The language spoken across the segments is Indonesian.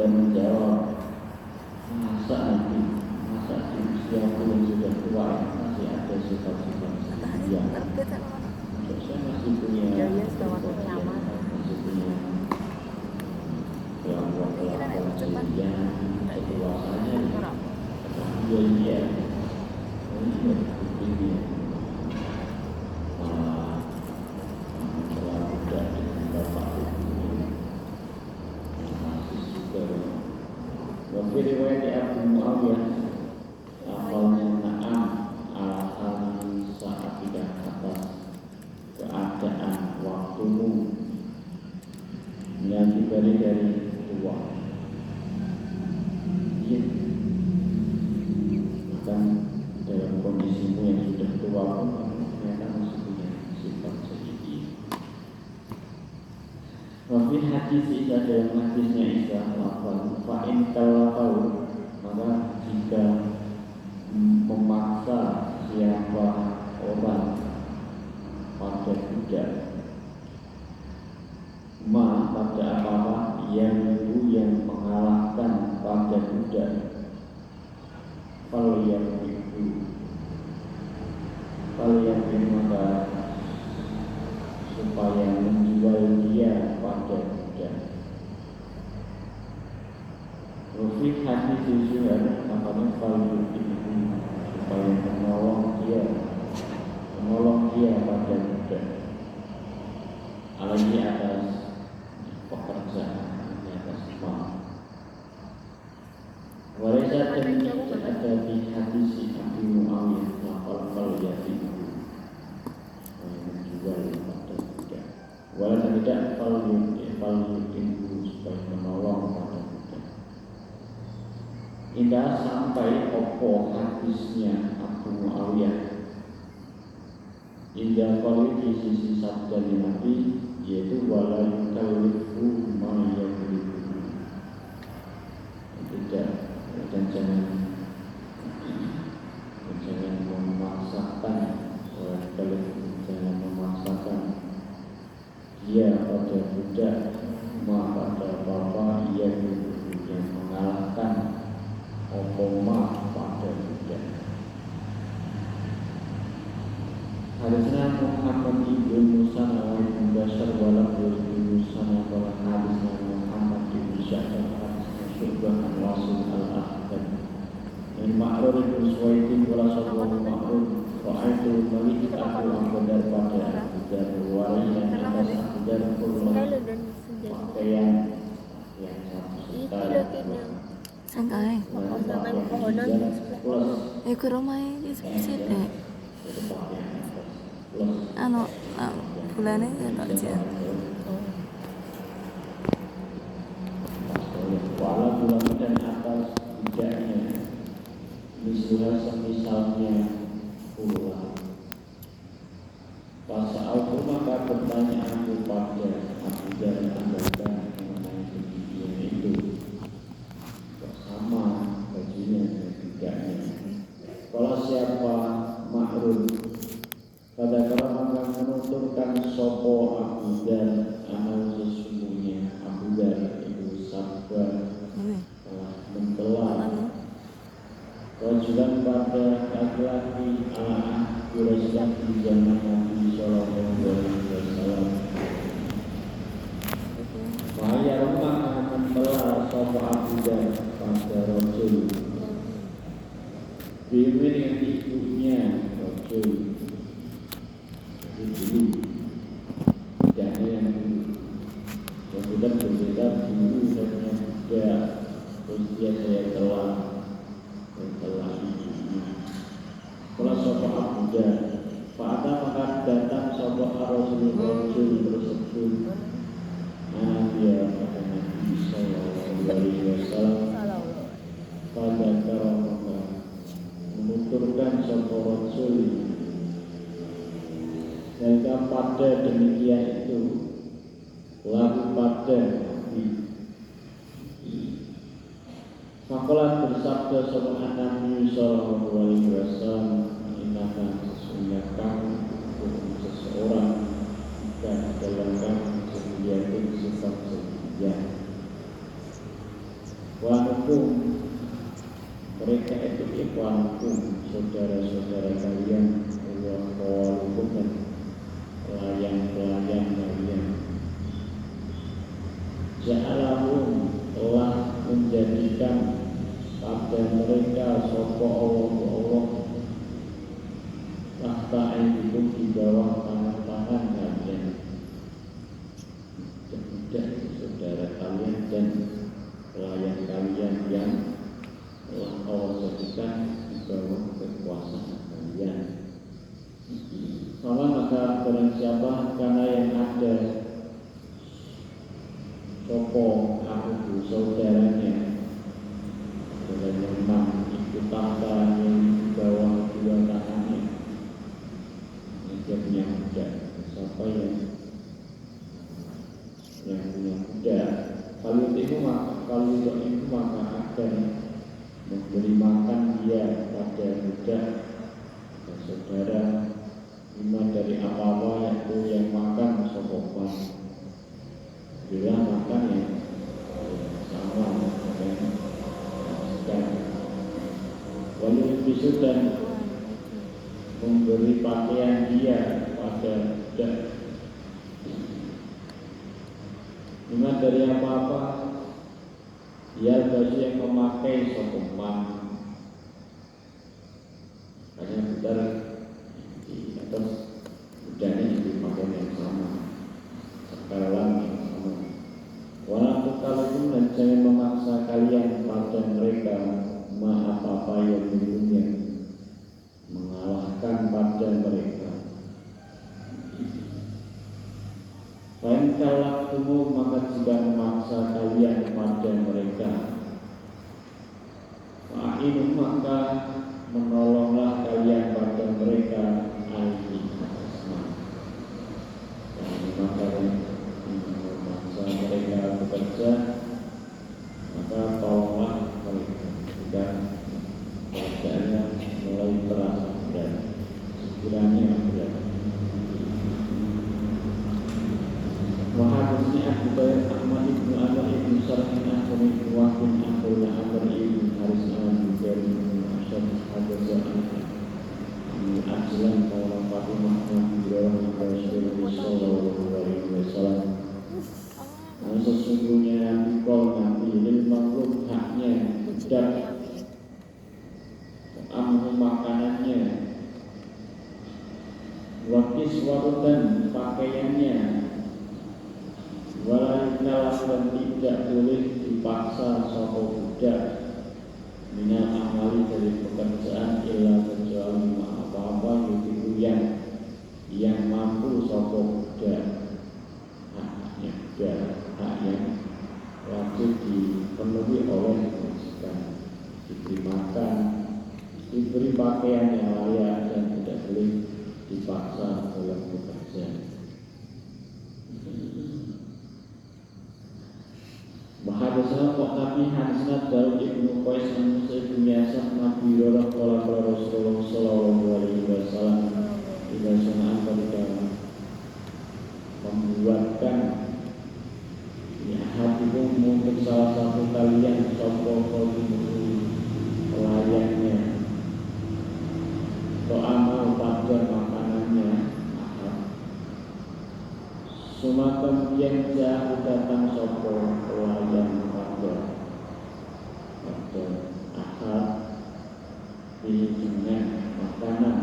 dan menjawab, masa di usiaku yang sudah tua masih ada sifat-sifat yang saya masih punya kelakuan yang kedewasannya dia ini malah telah muda dengan bapak ini masih super. Waktu riwayat Abu Muawiyah awalnya Na'am alasan saat tidak atas keadaan waktumu yang diberi dari tua. Bahkan dalam kondisimu yang sudah tua pun ternyata masih punya sifat sedikit. Wafid hadis Isa dalam hadisnya Isa melakukan fa'in kalau tahu maka jika memaksa siapa orang pada budak pada apa-apa yang mengalahkan pada budak kalau yang maka supaya menjual dia pada budak. Rufik hadis Zuhair namanya kalau supaya menolong dia pada budak. Alaihi atas pekerjaan di atas mal. Walaysa dan ada di hadis Abu Muawiyah kalau yaitu menjual pada budak. Walau tidak kalau itu supaya menolong pada budak. Indah sampai opo hadisnya Abu Muawiyah. Indah kalau di sisi sabda Nabi yaitu wala yukallifu ma yaghlibu. Tidak dan jangan memaksakan dia pada budak pada bapa yang mengalahkan opoma pada budak. Hadisnya Muhammad ibn Musa ibn Bashar walak ibn Musa walak hadisnya Muhammad ibn Syahdan hadisnya Syu'bah al-Wasil al-Ahdan dan Ma'rur ibn Suwaidin wala sallallahu Ma'rur wa'aitu malik aku angkodar pada dan warinya atas akudar kurma pakaian yang satu Sangkai ke rumah ini seperti bulannya tak aja. Walau bulan dan atas bijaknya misalnya semisalnya pula. Pasal maka bertanya aku pada Abu Dhar mengenai kejadian itu. Sama bajunya dan bijaknya. Kalau siapa Ma'run pada kalau maka menuturkan sopo Abu Dhar amal sesungguhnya Abu Dhar itu sabar telah menggelar kewajiban pada laki-laki ala Quraisy di zaman Nabi Sallallahu Alaihi Wasallam. Bahaya rumah akan telah sopo Abu Dhar pada Rasul. Bimbing yang ibunya Rasul. Dulu tidak ada yang dulu yang berbeda dulu dan yang muda usia saya telah ibunya kalau sopa Abu Dhar Fa'ata maka datang sopa Rasulullah tersebut dia pada Nabi Sallallahu Alaihi Wasallam pada maka menuturkan sopa Rasul dan pada demikian itu lalu pada Fakulat bersabda sopan Nabi Sallallahu Alaihi Wasallam innakan sesungguhnya kamu seseorang dan dalam kamu sesungguhnya sifat setia saudara kalian, walaupun dan pelayan-pelayan kalian. Ja'alahum telah menjadikan pada mereka sopo Allah tahta itu di bawah tangan-tangan kalian. Tidak saudara kalian dan pelayan kalian yang telah Allah jadikan di bawah kekuasaan kalian. Kalau maka barang siapa karena yang ada sopo aku saudaranya dan memang itu tahta yang di bawah dua tangannya, yang muda. Siapa yang punya kuda, kalau itu maka akan memberi makan dia pada kuda dan saudara lima dari apa-apa yaitu yang makan sopokan bila makan yang sama dan wali bisu dan memberi pakaian dia pada kuda lima dari apa-apa dia baju yang memakai sopokan hanya benar di atas kudanya itu pakaian yang sama sekarang yang sama. Walaupun kalian dan jangan memaksa kalian pada mereka apa-apa yang punya mengalahkan pada mereka. Lain kalau kamu maka jika memaksa kalian pada mereka, fa'inu maka menolonglah kalian pada mereka alaihi asma. Dan maka memaksa mereka bekerja, maka tolonglah mereka. Dan pekerjaannya mulai terasa berat, sekiranya berat. Wahadusni Abu Ahmad ibnu Amr ibnu Sarhin Akhir ibnu Wahbin Akhir Amr ibnu Haris Al-Bukhari ibnu Asyad Hadasa'an Ajlan Kaulah Fatimah Nabiullah Rasulullah Sallallahu Alaihi Wasallam. Dan sesungguhnya Nabi Kol Nabi lil makhluk haknya dan amru makanannya, wakis warutan pakaiannya, walaupun dan tidak boleh dipaksa sopo budak minat amali dari pekerjaan illa kecuali apa-apa itu yang mampu sopo budak haknya budak hak yang wajib dipenuhi oleh majikan, diberi makan, diberi pakaian yang layak dan tidak boleh dipaksa dalam pekerjaan. Bahadasana kok Nabi Hasanat Daud ibnu Qais An-Musa ibnu Yasan Nabi Rolah Kola Rasulullah Sallallahu Alaihi Wasallam tidak sanaan ketika membuatkan hatimu untuk salah satu kalian sopo pelayannya atau amal pada makanannya. Sumatang yang jauh datang sopo pelayan pada akad dengan makanan.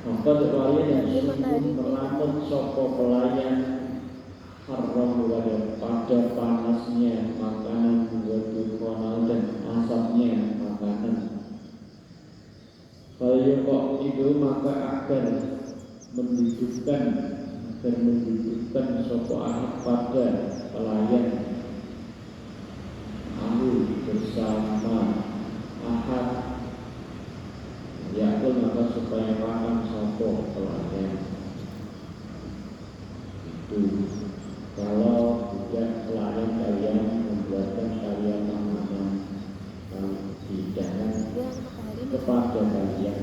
Maka pelayan yang sungguh melamun sopo pelayan haram pada panasnya makanan konal dan asapnya makanan. Kalau kok itu maka akan mendudukkan sopo ahad pada pelayan bersama ahad yakul maka supaya makan sopo pelayan itu. Kalau tidak pelayan kalian membuatkan kalian makanan hidangan kepada kalian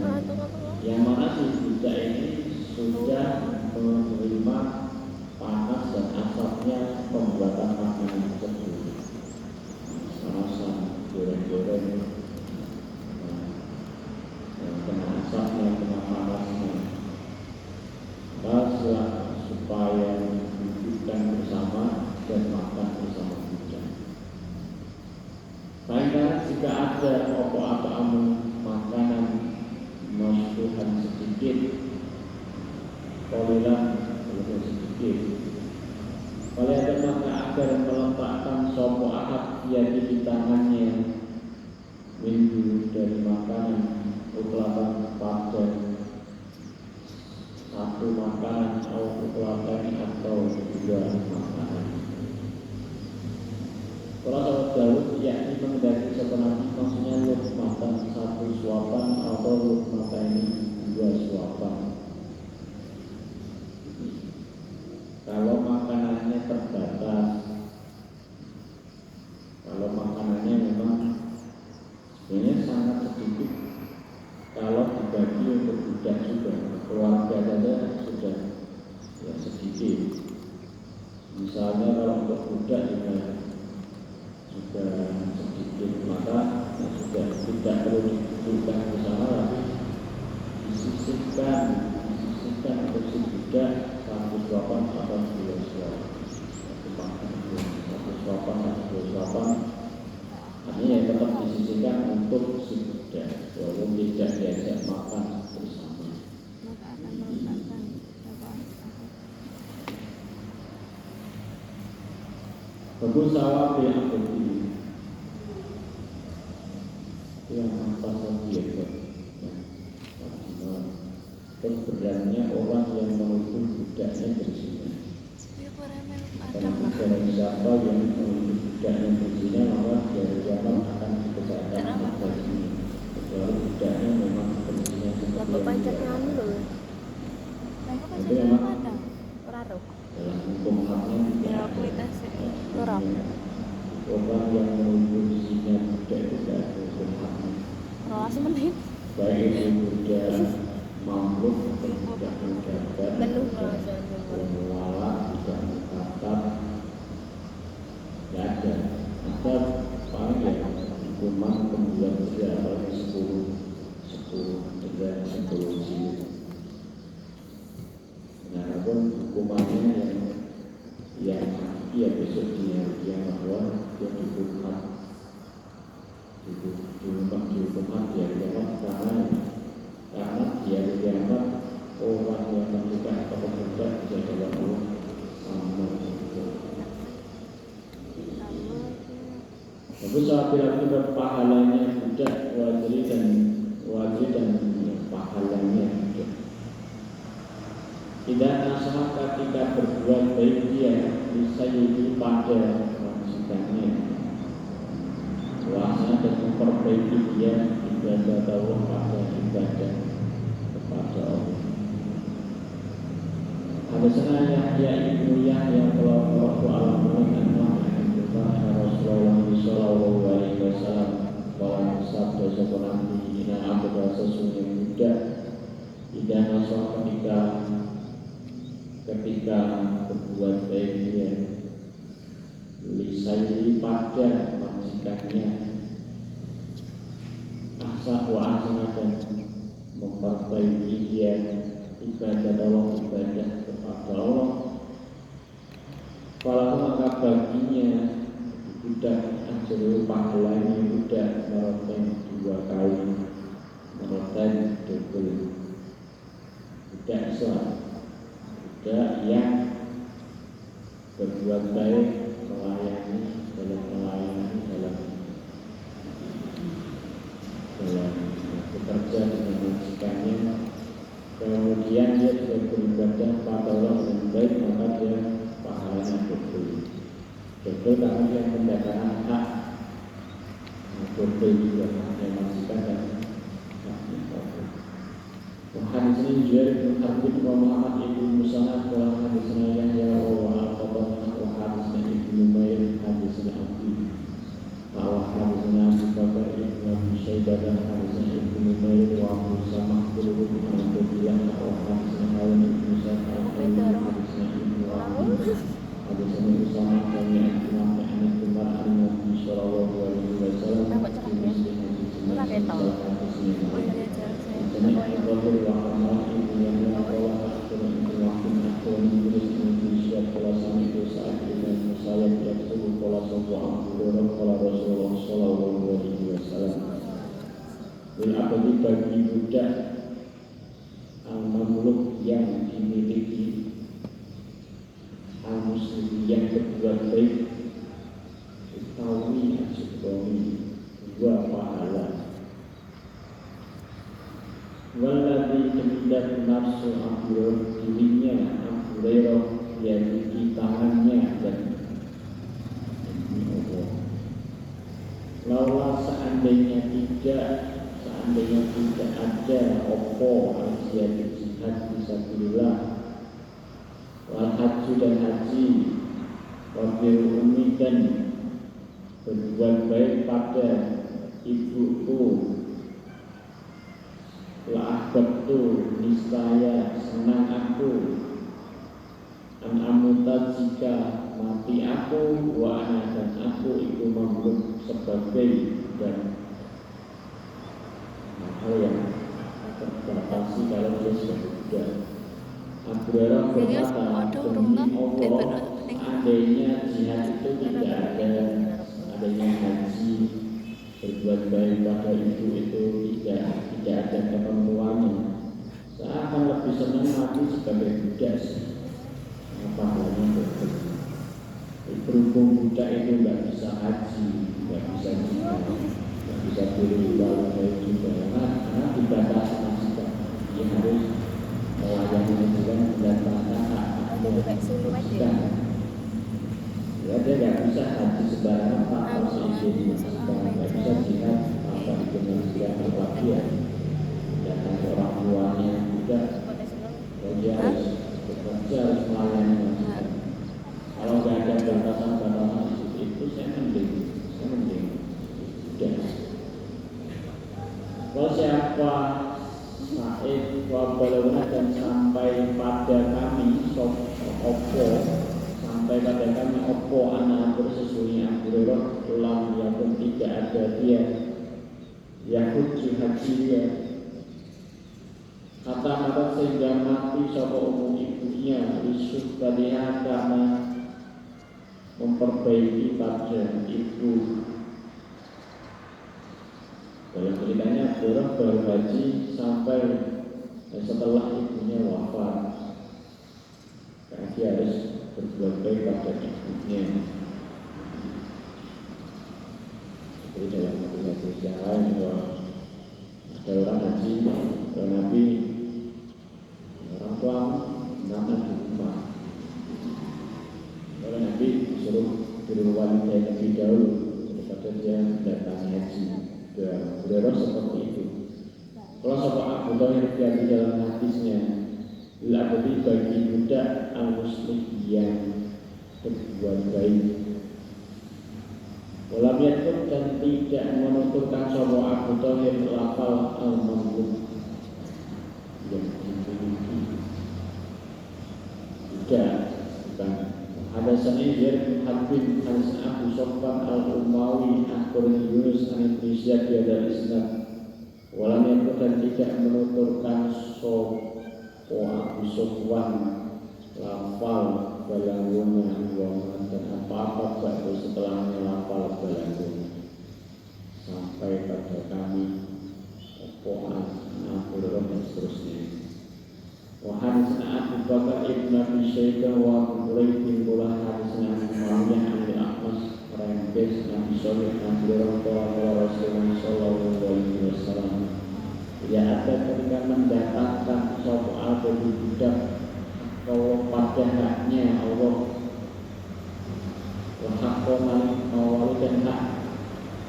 yang mana si budak ini sudah menerima panas dan asapnya pembuatan makanan tersebut, rasa goreng-goreng qalilan, lebih sedikit. Kalian maka agar meletakkan sopo ahad di tangannya minggu dari makanan uklapan pada satu makanan atau uklapan atau dua makanan. Kalau sahabat Daud yakni mengendaki sepenuhnya maksudnya lukmatan satu suapan atau lukmatan ini dua suapan. Kalau makanannya terbatas, kalau makanannya memang sebenarnya sangat sedikit, kalau dibagi untuk budak juga, keluarga saja sudah ya sedikit. Misalnya kalau untuk budak juga sudah sedikit, maka sudah tidak perlu dibutuhkan ke sana, tapi disisihkan untuk si budak satu suapan atau dua suapan, satu suapan atau dua suapan, artinya ya tetap disisihkan untuk si budak, walaupun tidak diajak makan bersama. Bagus sawah yang berdiri yang apa saja keberaniannya orang yang menghukum budaknya berzina. Karena siapa yang menghukum budaknya berzina, maka dari zaman akan dikeluarkan berzina. Kecuali budaknya memang berzina seperti yang itu memang dalam hukum haknya tidak orang yang menghukum zina budak itu tidak ada hukum haknya. Baik itu budak mamluk, tidak menjabat, menguala, tidak mengatakan, tidak ada. Ada paling ya hukuman pembunuhan berapa 10 dan 10 jilid. Nah, pun hukumannya yang ya besok dia bahwa dia dihukum dia karena dia dianggap orang yang melakukan atau berbuat bisa dalam Allah sama. Bagus apabila kita pahalanya budak wajib dan pahalanya budak. Tidak nasaha ketika berbuat baik dia bisa jadi pada majikannya. Puasa dan memperbaiki dia ibadah Allah pada ibadah kepada Allah. Hadasana Yahya ibnu Yahya Allahu a'lam Rasulullah sallallahu alaihi wasallam bahwa sabda seorang Nabi adalah sesungguhnya budak tidak nasab ketika berbuat baik dia lisai pada majikannya asah wa asana dan memperbaiki dia ibadah Allah kepada Allah. Kalau maka baginya budak ajrul pahalanya budak merotan 2 kali, merotan double. Budak Islam, budak yang berbuat baik, melayani dalam bekerja dengan majikannya, kemudian dia juga beribadah pada Allah dengan baik, maka dia pahalanya double karena dia mendapatkan hak double juga haknya majikan dan haknya Allah. Hadis ini juga Habib Muhammad ibnu Musa dalam hadisnya yang jauh al-Qabar wa hadisnya ibnu Umair hadisnya Abi bahwa hadisnya Abu Bakar ibnu Abi Syaibah dan hadisnya ibnu Umair wa Abu Samah berhubung dengan bilang bahwa hadisnya Harun ibnu Sa'ad hadisnya ibnu Abi hadisnya Usama dan Imam Ahmad bin Nabi sallallahu alaihi wasallam bagi budak al-mamluk yang dimiliki Waladhi demikian nafsu Abu dirinya Abu Hurairah yaitu di tangannya dan ini Allah. Laula seandainya tidak ada opo al-jihad jihad fisabilillah wal haji dan haji wabil umi dan berbuat baik pada ibuku la ahbabtu niscaya senang aku an amuta jika mati aku wa ana dan aku itu mamluk sebagai dan hal yang terbatasi kalau dia sudah tidak. Abu Hurairah berkata demi Allah seandainya jihad itu tidak ada, adanya haji berbuat baik pada ibu itu tidak ada keperluannya, saya akan lebih senang mati sebagai budak. Apa halnya berhubung budak itu nggak bisa haji, nggak bisa jihad, nggak bisa berbuat baik juga karena dibatasi masjid, dia harus melayani masjid dan hak haknya. Ya dia nggak bisa haji sembarangan tanpa seizin, nggak bisa jihad tanpa dikenal berbahagia dan orang tuanya juga. Dia harus bekerja, harus melayani masjid. Kalau nggak ada batasan-batasan itu saya mending. Kalau siapa Said wabaluna dan sampai pada kami sampai pada kami opo anak bersesungguhnya Abu Hurairah ulang yang pun tidak ada dia Yahudi haji dia kata sehingga mati sopo umum ibunya Yusuf tadinya karena memperbaiki pada ibu. Dalam ceritanya Abu Hurairah baru haji sampai setelah ibunya wafat, karena dia harus berbuat baik pada ibunya. Jadi dalam hadis yang lain bahwa ada orang haji ke Nabi, orang tua nama di rumah. Kalau Nabi disuruh dirumah Nabi dahulu daripada dia datang haji. Berdoa seperti itu. Kalau sahabat Abu Talib yang di dalam hadisnya bila bagi budak al-muslim yang berbuat baik. Walam yakun dan tidak menuturkan sahabat Abu Talib lafal al-mamluk yang dimiliki. Tidak, bukan. Ada sanizir bin Habib Abu Sofwan al-Umawi akhbarani Yunus an Ibnu Syihab dari isnad walam yakun dan tidak menuturkan sopo Abu Sofwan lafal balaguna dan apa-apa baru setelahnya lafal balaguna sampai pada kami opoan Abu Hurairah dan seterusnya. Hadisna Abu Bakar ibn Abi Syaibah wa Quraib bin Bulah hadisna Muawiyah an al-Aqmas Rambes Nabi Shalih Nabi Rasulullah sallallahu alaihi wasallam. Ya ada ketika mendatangkan soal bagi budak kalau pada haknya Allah wahakko malik mawali dan hak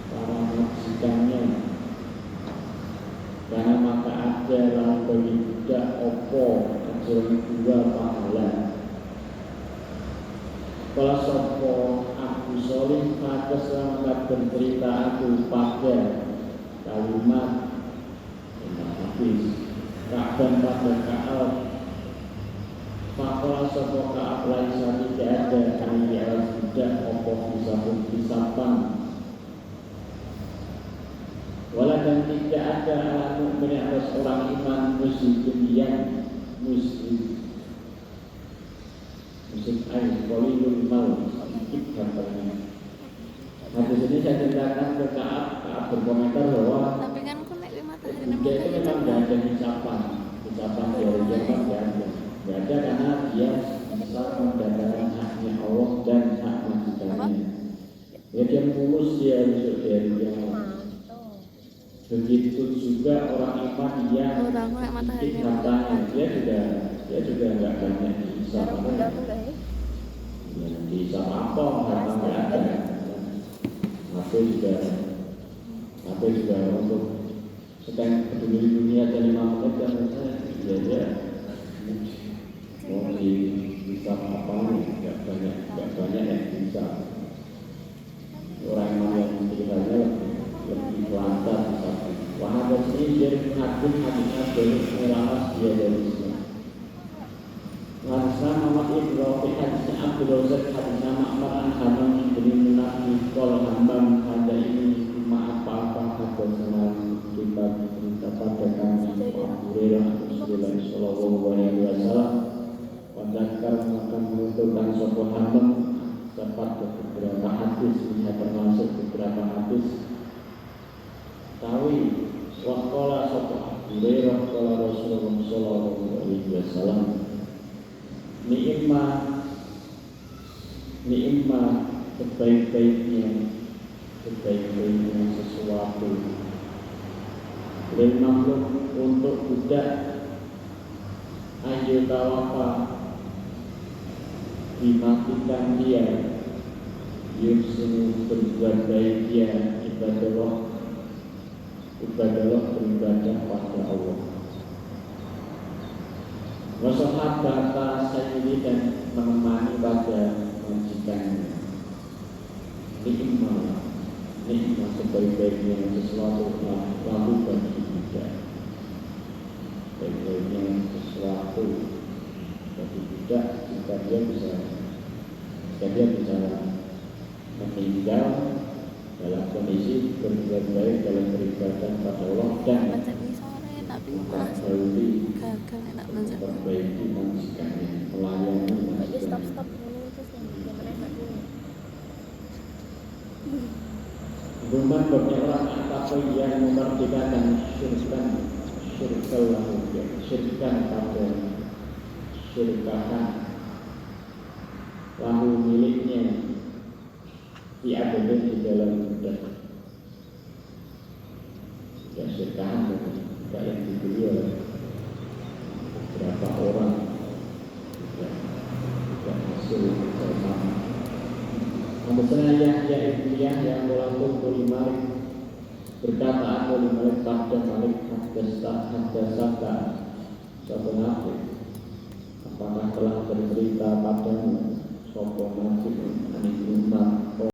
para majikannya. Karena maka ada lalu bagi budak opo ajaran dua pahala. Kalau sopo Abu Sholih pada selama bercerita aku pada kalimat habis Ka'ban pada Ka'al. Kalau sopo Ka'al laisa tidak ada kami alas budak opo bisa pun disapang. Walau dan tidak ada alat mukmin atas orang iman muslim yang muslim air polilul mal sedikit hartanya. Hadis ini saya ceritakan ke Ka'ab berkomentar bahwa tapi kan aku naik di matahari dia itu memang tidak ada hisapan dari Jerman tidak ada karena dia bisa mendapatkan haknya Allah dan hak majikannya. Ya dia mulus dia besok dari Jerman. Begitu juga orang iman yang Kalau aku naik matahari sedikit hartanya, dia juga nggak banyak dihisab. Ya, dihisab apa? Harta nggak ada. Tapi juga untuk sedang peduli dunia dan 5 menit dan saya mau dihisab apa nih? Nggak banyak yang bisa. Orang yang meninggalnya lebih lancar bisa. Wahada sini jadi hadisnya dari meramas dia dari Islam. Hadisnya Muhammad Ibn Rafi hadisnya Abdul Razak hadisnya Ma'mar An-Hamam bin Nabi kalau hambam ada ini cuma apa-apa hadisnya kita pada kami Hurairah Rasulullah Sallallahu Alaihi Wasallam wadakar akan menentukan sebuah hambam dapat beberapa hadis bisa termasuk beberapa hadis tawi waqala sapa Hurairah qala Rasulullah sallallahu alaihi wasallam nikmat sebaik-baiknya sesuatu lil makhluk untuk budak ayo tawafa dimatikan dia yusinu berbuat baik dia ibadah beribadah pada Allah. Wasahabat sayyidi dan menemani pada majikannya. Nikmat sebaik-baiknya sesuatu lalu bagi budak. Sebaik-baiknya sesuatu bagi budak jika dia bisa meninggal dalam kondisi berbuat baik dalam beribadah pada Allah dan Macam ni sore tapi malah memperbaiki gagal nak macam. majikannya, melayani majikannya. Stop dulu terus yang mereka dulu. Bukan bagi orang apa yang memerdekakan syirkan pada syirkahan lahu miliknya diadakan di dalam budak. Ya syirkahan juga yang dibeli oleh beberapa orang juga hasil bersama. Ambasana Yahya ibn Yahya melakukan Malik berkata aku Malik pada Malik hadasaka satu nabi apakah telah bercerita padamu sopo nabi anik